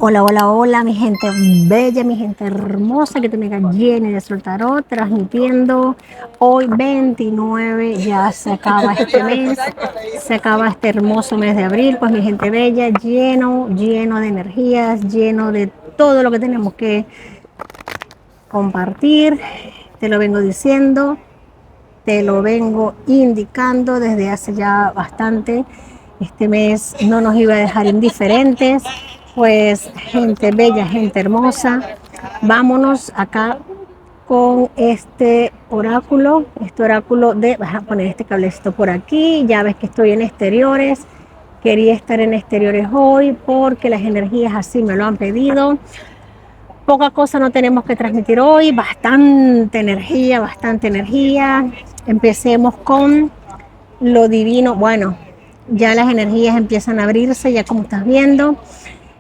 Hola, hola, hola, mi gente bella, mi gente hermosa, que te mega llena de Sol Tarot, transmitiendo hoy 29, ya se acaba este mes, se acaba este hermoso mes de abril, pues mi gente bella, lleno de energías, lleno de todo lo que tenemos que compartir, te lo vengo diciendo, te lo vengo indicando desde hace ya bastante. Este mes no nos iba a dejar indiferentes, pues gente bella, gente hermosa, vámonos acá con este oráculo de, vas a poner este cablecito por aquí, ya ves que estoy en exteriores, quería estar en exteriores hoy porque las energías así me lo han pedido. Poca cosa no tenemos que transmitir hoy, bastante energía, bastante energía. Empecemos con lo divino. Bueno, ya las energías empiezan a abrirse, ya como estás viendo.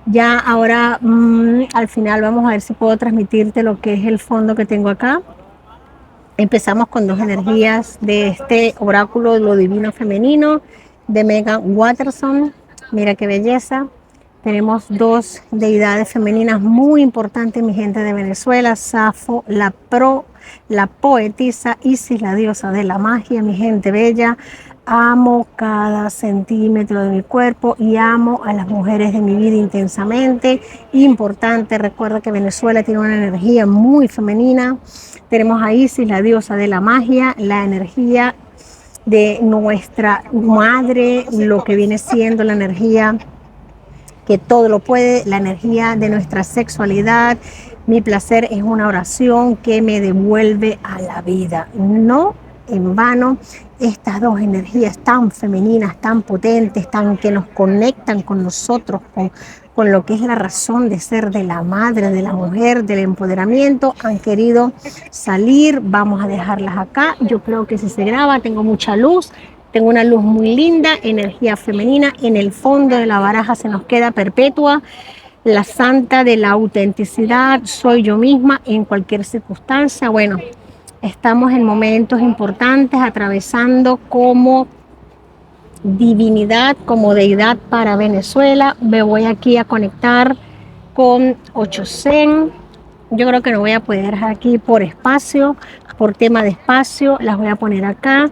Ya ahora al final vamos a ver si puedo transmitirte lo que es el fondo que tengo acá. Empezamos con dos energías de este oráculo, lo divino femenino, de Megan Watterson. Mira qué belleza. Tenemos dos deidades femeninas muy importantes, mi gente de Venezuela: Safo, la poetisa; Isis, la diosa de la magia. Mi gente bella, amo cada centímetro de mi cuerpo y amo a las mujeres de mi vida intensamente. Importante, recuerda que Venezuela tiene una energía muy femenina. Tenemos a Isis, la diosa de la magia, la energía de nuestra madre, lo que viene siendo la energía que todo lo puede, la energía de nuestra sexualidad. Mi placer es una oración que me devuelve a la vida. No en vano, estas dos energías tan femeninas, tan potentes, tan que nos conectan con nosotros, con lo que es la razón de ser de la madre, de la mujer, del empoderamiento, han querido salir. Vamos a dejarlas acá. Yo creo que si se graba, tengo mucha luz. Tengo una luz muy linda, energía femenina. En el fondo de la baraja se nos queda perpetua, la santa de la autenticidad. Soy yo misma en cualquier circunstancia. Bueno, estamos en momentos importantes, atravesando como divinidad, como deidad para Venezuela. Me voy aquí a conectar con 800. Yo creo que no voy a poder dejar aquí por espacio, por tema de espacio. Las voy a poner acá.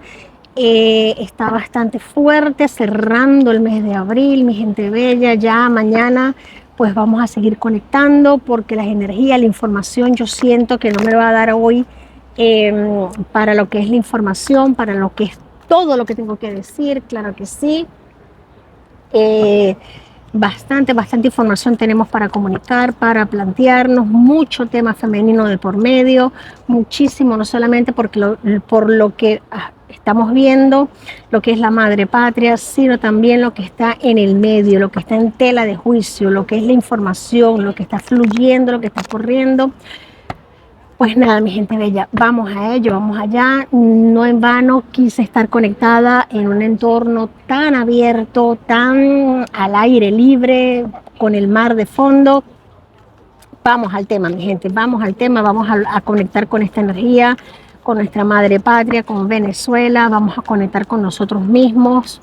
Está bastante fuerte, cerrando el mes de abril, mi gente bella. Ya mañana pues vamos a seguir conectando, porque las energías, la información, yo siento que no me va a dar hoy para lo que es la información, para lo que es todo lo que tengo que decir. Claro que sí. Bastante información tenemos para comunicar, para plantearnos, mucho tema femenino de por medio, muchísimo, no solamente por lo que estamos viendo, lo que es la madre patria, sino también lo que está en el medio, lo que está en tela de juicio, lo que es la información, lo que está fluyendo, lo que está corriendo. Pues nada, mi gente bella, vamos a ello, vamos allá. No en vano quise estar conectada en un entorno tan abierto, tan al aire libre, con el mar de fondo. Vamos al tema, mi gente, vamos al tema, vamos a conectar con esta energía, con nuestra madre patria, con Venezuela. Vamos a conectar con nosotros mismos.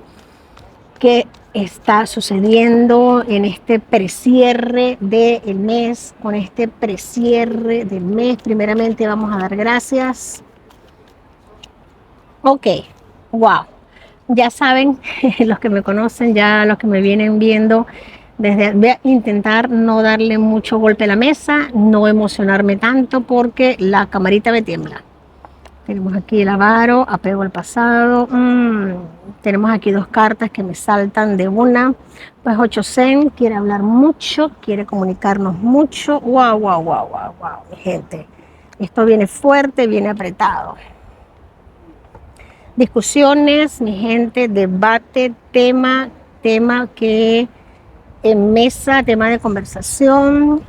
¿Qué está sucediendo en este precierre del mes? Con este precierre del mes, primeramente vamos a dar gracias. Ok, wow. Ya saben, los que me conocen, ya los que me vienen viendo, voy a intentar no darle mucho golpe a la mesa, no emocionarme tanto, porque la camarita me tiembla. Tenemos aquí el avaro, apego al pasado. Tenemos aquí dos cartas que me saltan de una. Pues 800 quiere hablar mucho, quiere comunicarnos mucho. Wow, mi gente. Esto viene fuerte, viene apretado. Discusiones, mi gente, debate, tema que en mesa, tema de conversación,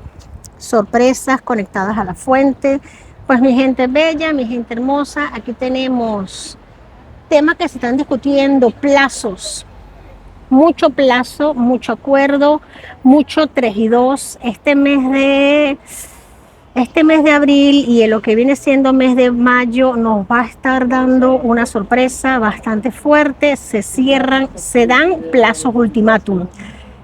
sorpresas conectadas a la fuente. Pues mi gente bella, mi gente hermosa, aquí tenemos temas que se están discutiendo, plazos, mucho plazo, mucho acuerdo, mucho 3 y 2. Este mes de abril y en lo que viene siendo mes de mayo nos va a estar dando una sorpresa bastante fuerte. Se dan plazos ultimátum.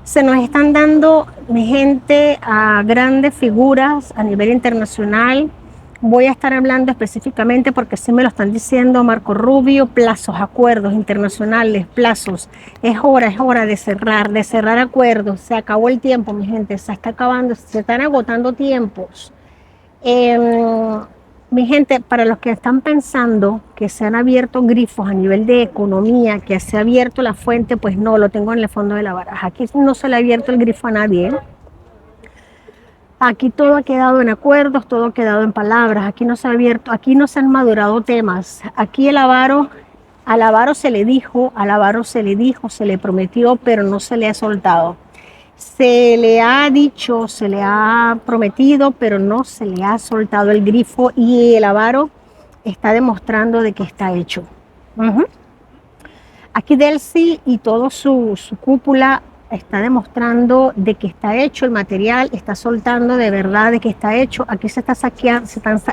Se nos están dando, mi gente, a grandes figuras a nivel internacional. Voy a estar hablando específicamente porque sí me lo están diciendo Marco Rubio, plazos, acuerdos internacionales, plazos. Es hora de cerrar acuerdos. Se acabó el tiempo, mi gente, se está acabando, se están agotando tiempos. Eh, Mi gente, para los que están pensando que se han abierto grifos a nivel de economía, que se ha abierto la fuente, pues no, lo tengo en el fondo de la baraja. Aquí no se le ha abierto el grifo a nadie, ¿eh? Aquí todo ha quedado en acuerdos, todo ha quedado en palabras. Aquí no se ha abierto, aquí no se han madurado temas. Aquí al avaro se le dijo, al avaro se le dijo, se le prometió, pero no se le ha soltado. Se le ha dicho, se le ha prometido, pero no se le ha soltado el grifo y el avaro está demostrando de que está hecho. Uh-huh. Aquí Delcy y todo su cúpula está demostrando de que está hecho el material, está soltando de verdad de que está hecho. Aquí se está saqueando,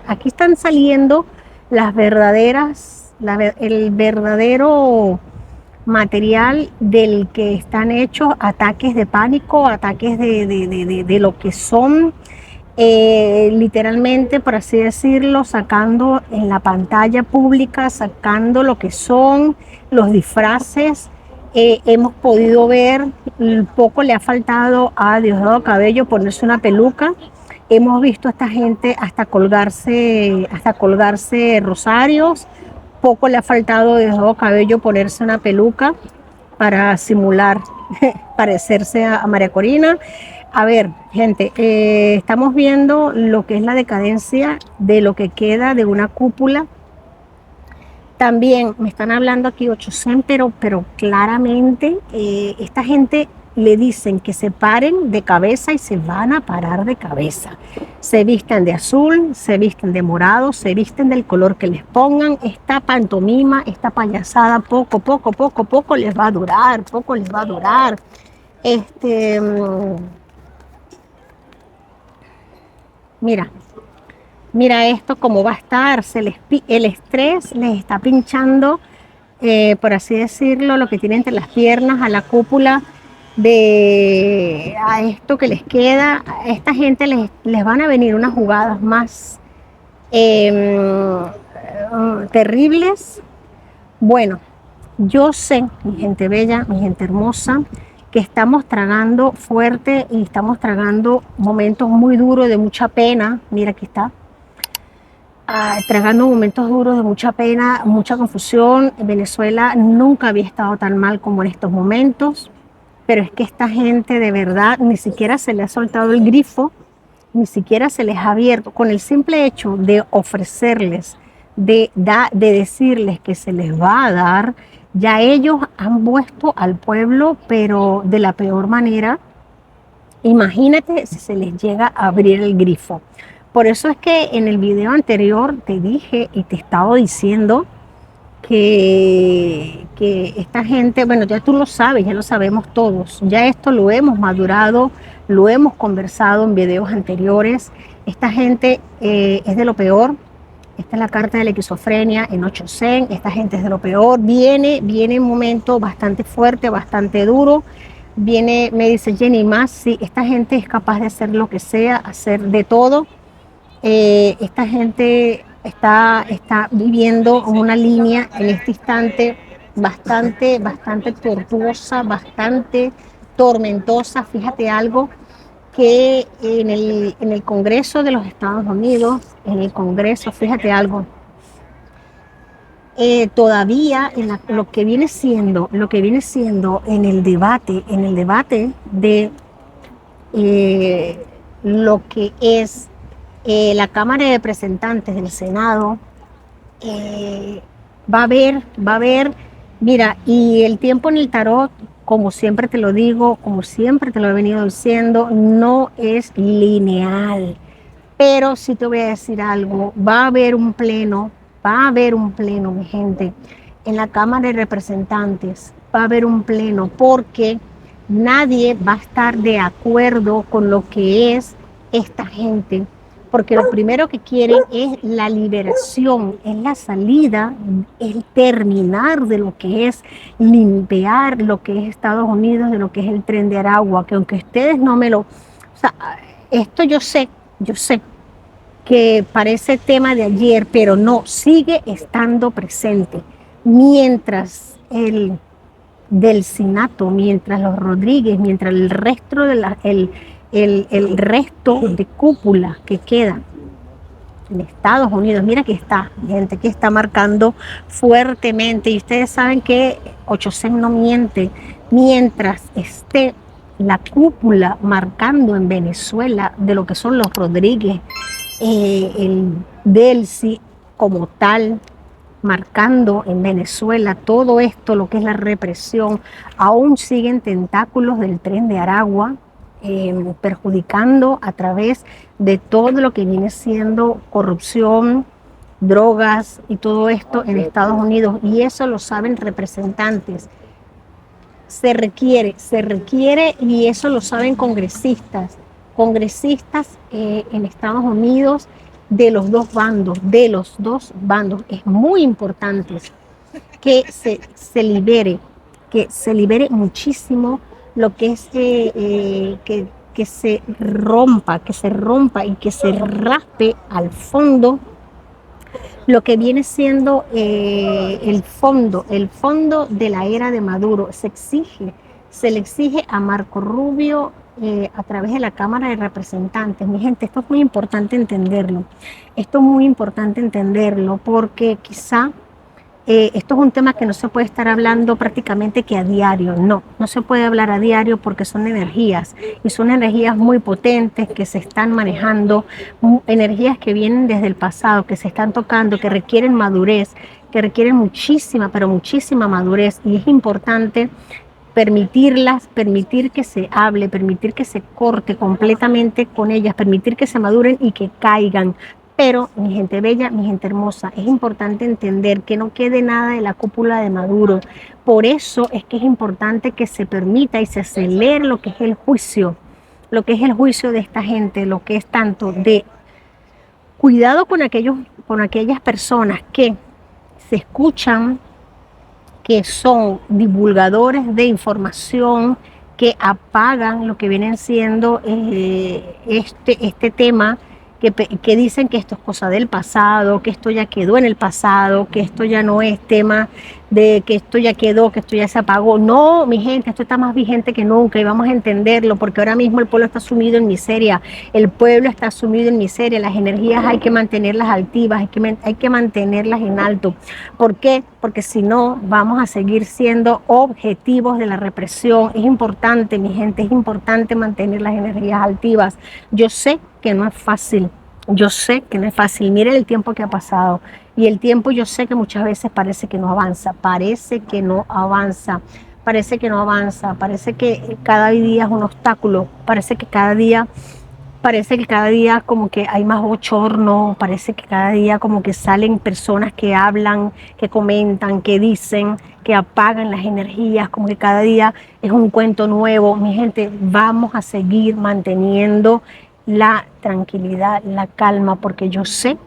aquí están saliendo las verdaderas, el verdadero material del que están hechos ataques de pánico, ataques de lo que son literalmente, por así decirlo, sacando en la pantalla pública, sacando lo que son los disfraces. Hemos podido ver, poco le ha faltado a Diosdado Cabello ponerse una peluca. Hemos visto a esta gente hasta colgarse rosarios. Poco le ha faltado a Diosdado Cabello ponerse una peluca para simular parecerse a María Corina. A ver, gente, estamos viendo lo que es la decadencia de lo que queda de una cúpula. También me están hablando aquí 800, pero claramente esta gente le dicen que se paren de cabeza y se van a parar de cabeza. Se visten de azul, se visten de morado, se visten del color que les pongan. Esta pantomima, esta payasada, poco les va a durar, poco les va a durar. Mira, mira esto cómo va a estar, el estrés les está pinchando, por así decirlo, lo que tiene entre las piernas, a la cúpula, a esto que les queda. A esta gente les van a venir unas jugadas más terribles. Bueno, yo sé, mi gente bella, mi gente hermosa, que estamos tragando fuerte y estamos tragando momentos muy duros de mucha pena. Mira, aquí está. Tragando momentos duros de mucha pena, mucha confusión. En Venezuela nunca había estado tan mal como en estos momentos, pero es que esta gente de verdad ni siquiera se le ha soltado el grifo, ni siquiera se les ha abierto. Con el simple hecho de ofrecerles, de decirles que se les va a dar, ya ellos han puesto al pueblo, pero de la peor manera. Imagínate si se les llega a abrir el grifo. Por eso es que en el video anterior te dije y te estaba diciendo que esta gente, bueno, ya tú lo sabes, ya lo sabemos todos, ya esto lo hemos madurado, lo hemos conversado en videos anteriores. Esta gente es de lo peor. Esta es la carta de la esquizofrenia en 800. Esta gente es de lo peor. Viene un momento bastante fuerte, bastante duro. Viene, me dice Jenny, más, sí, esta gente es capaz de hacer lo que sea, hacer de todo. Esta gente está viviendo una línea en este instante bastante tortuosa, bastante tormentosa. Fíjate algo, que en el Congreso de los Estados Unidos, en el Congreso, fíjate algo, todavía lo que viene siendo en el debate de lo que es la Cámara de Representantes del Senado, va a haber, mira, y el tiempo en el tarot, como siempre te lo digo, como siempre te lo he venido diciendo, no es lineal. Pero sí te voy a decir algo, va a haber un pleno, mi gente, en la Cámara de Representantes, va a haber un pleno, porque nadie va a estar de acuerdo con lo que es esta gente, porque lo primero que quieren es la liberación, es la salida, el terminar de lo que es limpiar lo que es Estados Unidos, de lo que es el Tren de Aragua, que aunque ustedes no me lo... O sea, esto yo sé que parece tema de ayer, pero no, sigue estando presente. Mientras el del Sinato, mientras los Rodríguez, mientras el resto el resto de cúpula que queda en Estados Unidos, mira que está, gente que está marcando fuertemente, y ustedes saben que 800 no miente, mientras esté la cúpula marcando en Venezuela de lo que son los Rodríguez, el Delcy como tal, marcando en Venezuela todo esto, lo que es la represión, aún siguen tentáculos del Tren de Aragua, perjudicando a través de todo lo que viene siendo corrupción, drogas y todo esto en Estados Unidos, y eso lo saben representantes. Se requiere, y eso lo saben congresistas en Estados Unidos de los dos bandos. Es muy importante que que se libere muchísimo lo que es que se rompa y que se raspe al fondo lo que viene siendo el fondo de la era de Maduro. Se le exige a Marco Rubio a través de la Cámara de Representantes. Mi gente, esto es muy importante entenderlo. Esto es muy importante entenderlo porque quizá esto es un tema que no se puede estar hablando prácticamente que a diario. No se puede hablar a diario porque son energías, y son energías muy potentes que se están manejando, energías que vienen desde el pasado, que se están tocando, que requieren madurez, que requieren muchísima, pero muchísima madurez, y es importante permitir que se hable, permitir que se corte completamente con ellas, permitir que se maduren y que caigan. Pero, mi gente bella, mi gente hermosa, es importante entender que no quede nada de la cúpula de Maduro. Por eso es que es importante que se permita y se acelere lo que es el juicio, lo que es el juicio de esta gente, lo que es tanto de cuidado con aquellas personas que se escuchan, que son divulgadores de información, que apagan lo que vienen siendo este tema, que dicen que esto es cosa del pasado, que esto ya quedó en el pasado, que esto ya no es tema de que esto ya quedó, que esto ya se apagó. No, mi gente, esto está más vigente que nunca, y vamos a entenderlo, porque ahora mismo el pueblo está sumido en miseria, el pueblo está sumido en miseria, las energías hay que mantenerlas altivas, hay que mantenerlas en alto. ¿Por qué? Porque si no, vamos a seguir siendo objetivos de la represión. Es importante, mi gente, es importante mantener las energías altivas. Yo sé que no es fácil, yo sé que no es fácil. Miren el tiempo que ha pasado, y el tiempo yo sé que muchas veces parece que no avanza, parece que no avanza, parece que no avanza, parece que cada día es un obstáculo, parece que cada día como que hay más bochorno, parece que cada día como que salen personas que hablan, que comentan, que dicen, que apagan las energías, como que cada día es un cuento nuevo. Mi gente, vamos a seguir manteniendo la tranquilidad, la calma, porque yo sé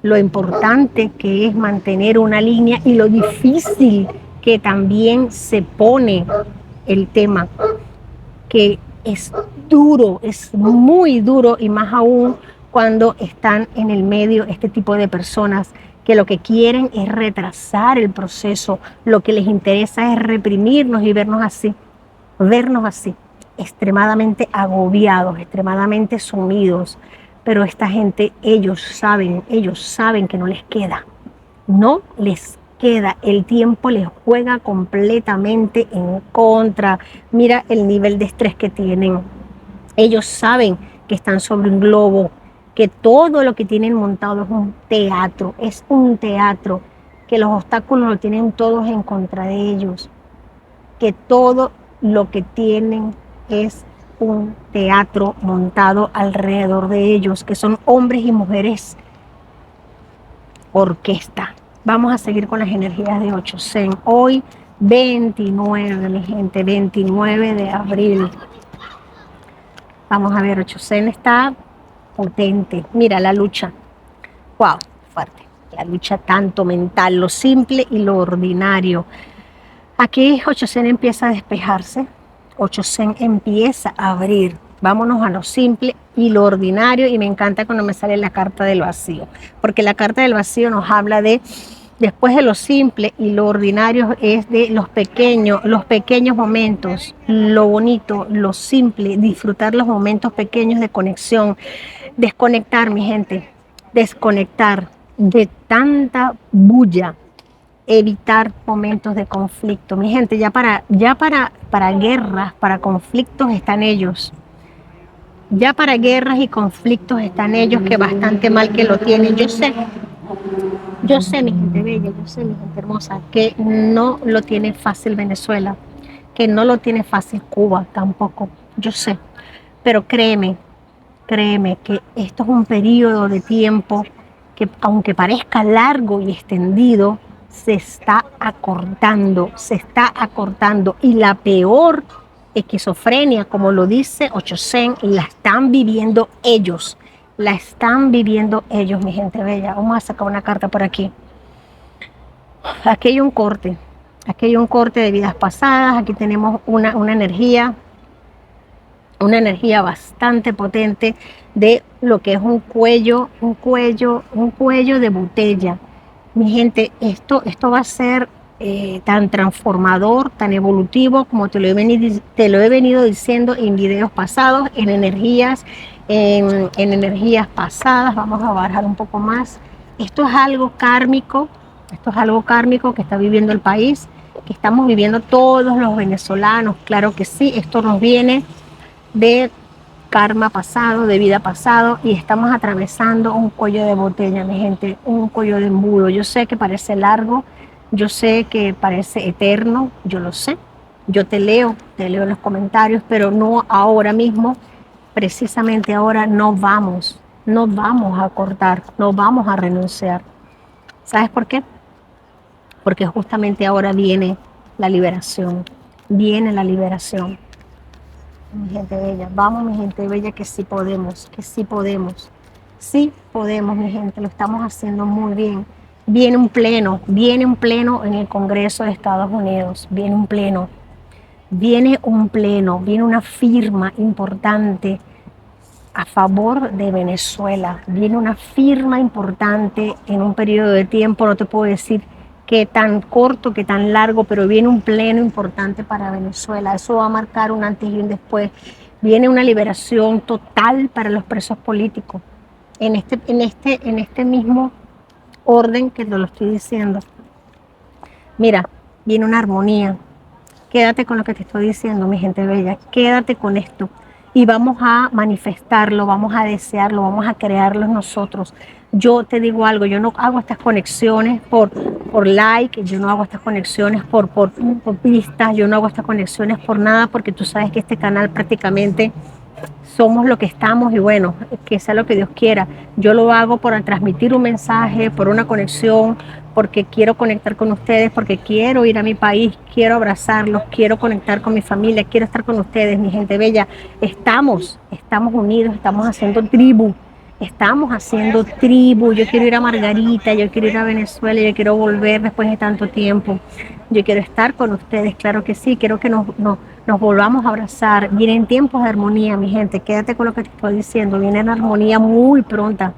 lo importante que es mantener una línea y lo difícil que también se pone el tema, que es duro, es muy duro, y más aún cuando están en el medio este tipo de personas que lo que quieren es retrasar el proceso, lo que les interesa es reprimirnos y vernos así, extremadamente agobiados, extremadamente sumidos. Pero esta gente, ellos saben que no les queda, no les queda, el tiempo les juega completamente en contra. Mira el nivel de estrés que tienen. Ellos saben que están sobre un globo, que todo lo que tienen montado es un teatro, que los obstáculos lo tienen todos en contra de ellos, que todo lo que tienen es un teatro montado alrededor de ellos, que son hombres y mujeres orquesta. Vamos a seguir con las energías de 8 hoy 29, mi gente, 29 de abril. Vamos a ver, 8 está potente. Mira la lucha. Wow, fuerte. La lucha tanto mental, lo simple y lo ordinario. Aquí 800 empieza a despejarse, 800 empieza a abrir. Vámonos a lo simple y lo ordinario, y me encanta cuando me sale la carta del vacío, porque la carta del vacío nos habla de, después de lo simple y lo ordinario, es de los pequeños momentos, lo bonito, lo simple, disfrutar los momentos pequeños de conexión, desconectar, mi gente, desconectar de tanta bulla, evitar momentos de conflicto. Mi gente, para guerras, para conflictos están ellos. Ya para guerras y conflictos están ellos, que bastante mal que lo tienen. Yo sé, mi gente bella, yo sé, mi gente hermosa, que no lo tiene fácil Venezuela, que no lo tiene fácil Cuba tampoco. Yo sé, pero créeme que esto es un periodo de tiempo que, aunque parezca largo y extendido, se está acortando, y la peor esquizofrenia, como lo dice 800, la están viviendo ellos, mi gente bella. Vamos a sacar una carta por aquí. Aquí hay un corte, de vidas pasadas. Aquí tenemos una energía bastante potente de lo que es un cuello de botella. Mi gente, esto va a ser tan transformador, tan evolutivo, como te lo he venido diciendo en videos pasados, en energías pasadas. Vamos a bajar un poco más. Esto es algo kármico, que está viviendo el país, que estamos viviendo todos los venezolanos. Claro que sí, esto nos viene de karma pasado, de vida pasado, y estamos atravesando un cuello de botella, mi gente, un cuello de embudo. Yo sé que parece largo, yo sé que parece eterno, yo lo sé. Yo te leo los comentarios, pero no ahora mismo, precisamente ahora no vamos a cortar, no vamos a renunciar. ¿Sabes por qué? Porque justamente ahora viene la liberación, Mi gente bella, vamos, mi gente bella, que sí podemos, sí podemos, mi gente, lo estamos haciendo muy bien. Viene un pleno en el Congreso de Estados Unidos, viene una firma importante a favor de Venezuela, viene una firma importante en un periodo de tiempo, no te puedo decir qué tan corto, qué tan largo, pero viene un pleno importante para Venezuela. Eso va a marcar un antes y un después. Viene una liberación total para los presos políticos, en este mismo orden que te lo estoy diciendo. Mira, viene una armonía. Quédate con lo que te estoy diciendo, mi gente bella, quédate con esto. Y vamos a manifestarlo, vamos a desearlo, vamos a crearlo nosotros. Yo te digo algo, yo no hago estas conexiones por like, yo no hago estas conexiones por vistas, yo no hago estas conexiones por nada, porque tú sabes que este canal prácticamente somos lo que estamos, y bueno, que sea lo que Dios quiera. Yo lo hago por transmitir un mensaje, por una conexión, porque quiero conectar con ustedes, porque quiero ir a mi país, quiero abrazarlos, quiero conectar con mi familia, quiero estar con ustedes, mi gente bella. Estamos unidos, estamos haciendo tribu. Yo quiero ir a Margarita, yo quiero ir a Venezuela, yo quiero volver después de tanto tiempo. Yo quiero estar con ustedes, claro que sí, quiero que nos volvamos a abrazar. Vienen tiempos de armonía, mi gente, quédate con lo que te estoy diciendo. Viene la armonía muy pronta,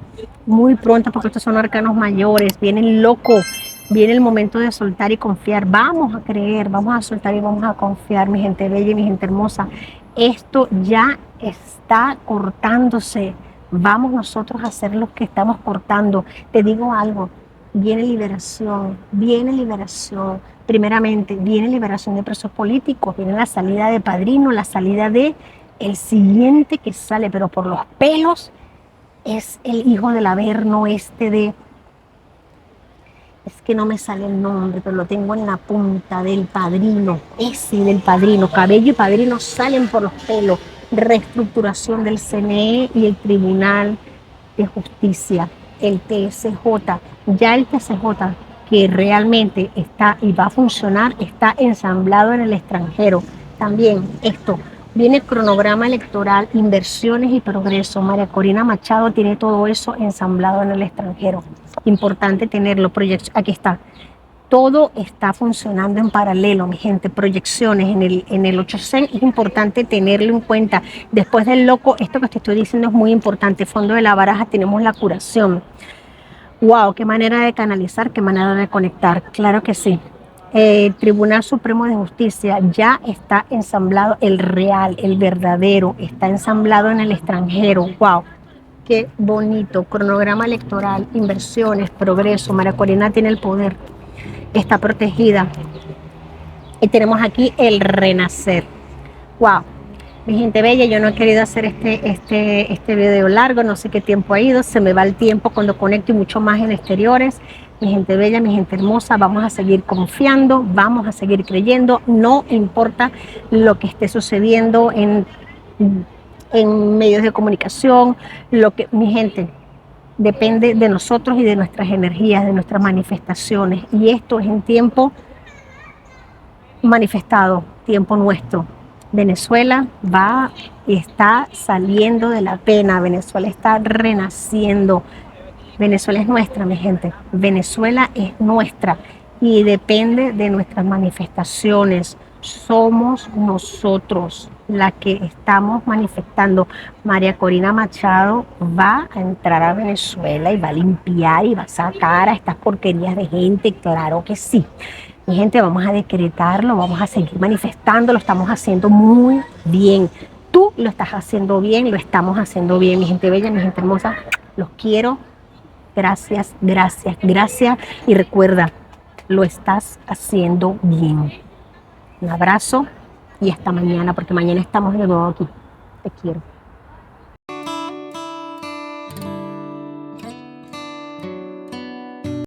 porque estos son arcanos mayores. Vienen locos, viene el momento de soltar y confiar. Vamos a creer, vamos a soltar y vamos a confiar, mi gente bella y mi gente hermosa. Esto ya está cortándose. Vamos nosotros a hacer lo que estamos cortando. Te digo algo, viene liberación. Primeramente, viene liberación de presos políticos, viene la salida de Padrino, la salida de el siguiente que sale, pero por los pelos, es el hijo del Averno es que no me sale el nombre, pero lo tengo en la punta, del Padrino, Cabello y Padrino salen por los pelos. Reestructuración del CNE y el Tribunal de Justicia, el TSJ. Ya el TSJ, que realmente está y va a funcionar, está ensamblado en el extranjero. También esto, Viene cronograma electoral, inversiones y progreso. María Corina Machado tiene todo eso ensamblado en el extranjero. Importante tenerlo. Aquí está. Todo está funcionando en paralelo, mi gente. Proyecciones en el 800 es importante tenerlo en cuenta. Después del loco, esto que te estoy diciendo es muy importante. Fondo de la baraja tenemos la curación. Wow, qué manera de canalizar, qué manera de conectar. Claro que sí. El Tribunal Supremo de Justicia ya está ensamblado, el real, el verdadero, está ensamblado en el extranjero. Wow, qué bonito. Cronograma electoral, inversiones, progreso. María Corina tiene el poder, está protegida. Y tenemos aquí el renacer. Wow. Mi gente bella, yo no he querido hacer este video largo, no sé qué tiempo ha ido, se me va el tiempo cuando conecto y mucho más en exteriores. Mi gente bella, mi gente hermosa, vamos a seguir confiando, vamos a seguir creyendo, no importa lo que esté sucediendo en medios de comunicación, mi gente, depende de nosotros y de nuestras energías, de nuestras manifestaciones. Y esto es en tiempo manifestado, tiempo nuestro. Venezuela va y está saliendo de la pena, Venezuela está renaciendo. Venezuela es nuestra, mi gente. Venezuela es nuestra y depende de nuestras manifestaciones. Somos nosotros la que estamos manifestando. María Corina Machado va a entrar a Venezuela y va a limpiar y va a sacar a estas porquerías de gente, claro que sí. Mi gente, vamos a decretarlo, vamos a seguir manifestando, lo estamos haciendo muy bien. Tú lo estás haciendo bien, lo estamos haciendo bien, mi gente bella, mi gente hermosa. Los quiero. Gracias, gracias, gracias. Y recuerda, lo estás haciendo bien. Un abrazo y hasta mañana, porque mañana estamos de nuevo aquí. Te quiero.